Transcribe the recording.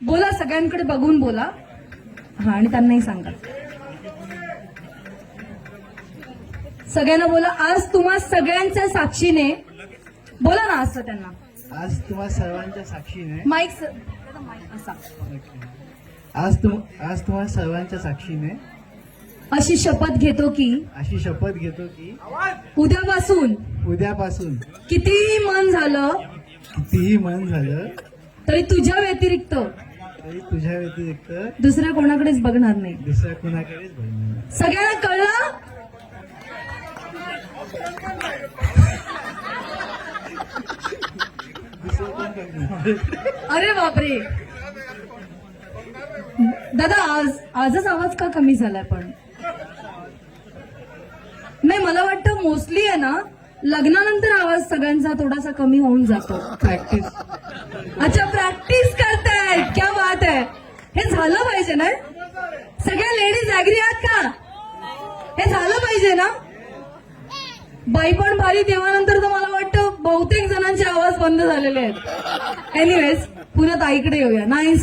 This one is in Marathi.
बोला, सगळ्यांकडे बघून बोला. हा, आणि त्यांनाही सांगा. सगळ्यांना बोला, आज तुम्हा सगळ्यांच्या साक्षीने बोला ना असं त्यांना. आज तुम्हा सर्वांच्या साक्षीने माईक असा. आज तुम्हा सर्वांच्या साक्षीने अशी शपथ घेतो की उद्यापासून कितीही मन झालं कितीही मन झालं तरी तुझ्या व्यतिरिक्त दुसऱ्या कोणाकडेच बघणार नाही. दुसऱ्या कोणाकडेच बघणार नाही. सगळ्यांना कळलं? दुसरं कोण बघणार? अरे बापरे दादा, आजच आवाज का कमी झालाय? पण नाही, मला वाटतं मोस्टली आहे ना, लग्नानंतर आवाज सगळ्यांचा थोडासा कमी होऊन जातो. प्रॅक्टिस. अच्छा, प्रॅक्टिस करतायत. क्या बात आहे. हे झालं पाहिजे ना? सगळ्या लेडीज ऍग्री आहात का? हे झालं पाहिजे ना? बाई पण भारी तेव्हानंतर तर मला वाटतं बहुतेक जणांचे आवाज बंद झालेले आहेत. एनिवेज, पुन्हा ताईकडे येऊया. 9